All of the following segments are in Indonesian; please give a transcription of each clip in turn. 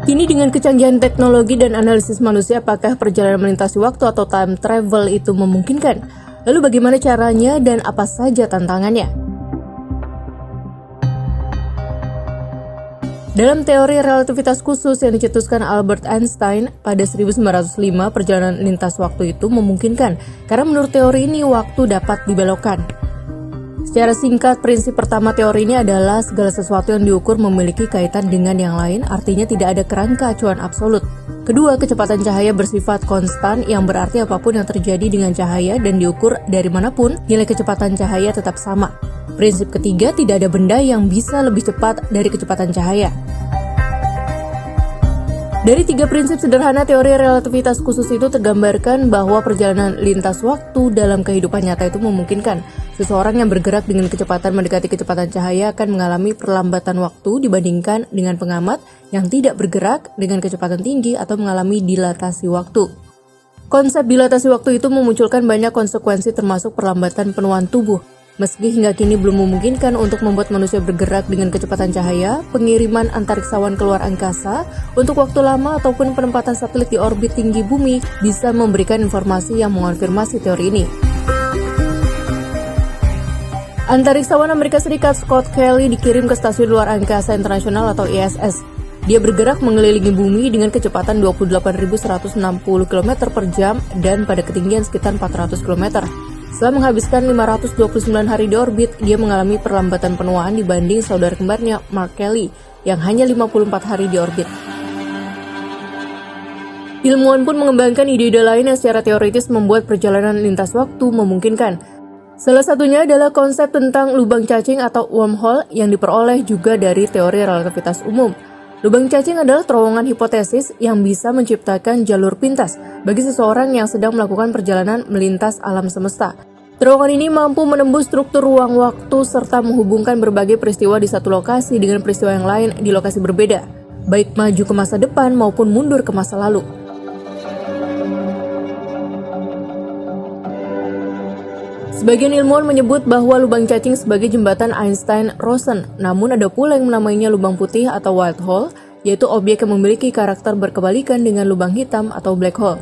Kini dengan kecanggihan teknologi dan analisis manusia, apakah perjalanan melintasi waktu atau time travel itu memungkinkan? Lalu bagaimana caranya dan apa saja tantangannya? Dalam teori relativitas khusus yang dicetuskan Albert Einstein pada 1905, perjalanan lintas waktu itu memungkinkan karena menurut teori ini waktu dapat dibelokkan. Secara singkat, prinsip pertama teori ini adalah segala sesuatu yang diukur memiliki kaitan dengan yang lain, artinya tidak ada kerangka acuan absolut. Kedua, kecepatan cahaya bersifat konstan, yang berarti apapun yang terjadi dengan cahaya dan diukur dari manapun, nilai kecepatan cahaya tetap sama. Prinsip ketiga, tidak ada benda yang bisa lebih cepat dari kecepatan cahaya. Dari tiga prinsip sederhana teori relativitas khusus itu tergambarkan bahwa perjalanan lintas waktu dalam kehidupan nyata itu memungkinkan. Seseorang yang bergerak dengan kecepatan mendekati kecepatan cahaya akan mengalami perlambatan waktu dibandingkan dengan pengamat yang tidak bergerak dengan kecepatan tinggi atau mengalami dilatasi waktu. Konsep dilatasi waktu itu memunculkan banyak konsekuensi termasuk perlambatan penuaan tubuh. Meski hingga kini belum memungkinkan untuk membuat manusia bergerak dengan kecepatan cahaya, pengiriman antariksawan keluar angkasa untuk waktu lama ataupun penempatan satelit di orbit tinggi bumi bisa memberikan informasi yang mengonfirmasi teori ini. Antariksawan Amerika Serikat Scott Kelly dikirim ke Stasiun Luar Angkasa Internasional atau ISS. Dia bergerak mengelilingi bumi dengan kecepatan 28.160 km per jam dan pada ketinggian sekitar 400 km. Setelah menghabiskan 529 hari di orbit, dia mengalami perlambatan penuaan dibanding saudara kembarnya Mark Kelly yang hanya 54 hari di orbit. Ilmuwan pun mengembangkan ide-ide lain yang secara teoritis membuat perjalanan lintas waktu memungkinkan. Salah satunya adalah konsep tentang lubang cacing atau wormhole yang diperoleh juga dari teori relativitas umum. Lubang cacing adalah terowongan hipotesis yang bisa menciptakan jalur pintas bagi seseorang yang sedang melakukan perjalanan melintas alam semesta. Terowongan ini mampu menembus struktur ruang waktu serta menghubungkan berbagai peristiwa di satu lokasi dengan peristiwa yang lain di lokasi berbeda, baik maju ke masa depan maupun mundur ke masa lalu. Sebagian ilmuwan menyebut bahwa lubang cacing sebagai jembatan Einstein-Rosen, namun ada pula yang menamainya lubang putih atau white hole, yaitu objek yang memiliki karakter berkebalikan dengan lubang hitam atau black hole.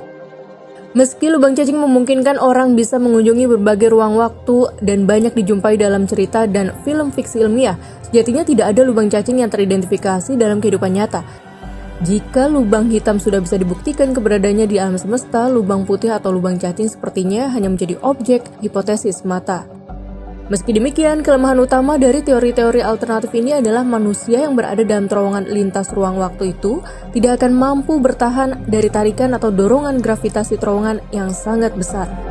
Meski lubang cacing memungkinkan orang bisa mengunjungi berbagai ruang waktu dan banyak dijumpai dalam cerita dan film fiksi ilmiah, sejatinya tidak ada lubang cacing yang teridentifikasi dalam kehidupan nyata. Jika lubang hitam sudah bisa dibuktikan keberadaannya di alam semesta, lubang putih atau lubang cacing sepertinya hanya menjadi objek hipotesis semata. Meski demikian, kelemahan utama dari teori-teori alternatif ini adalah manusia yang berada dalam terowongan lintas ruang waktu itu tidak akan mampu bertahan dari tarikan atau dorongan gravitasi terowongan yang sangat besar.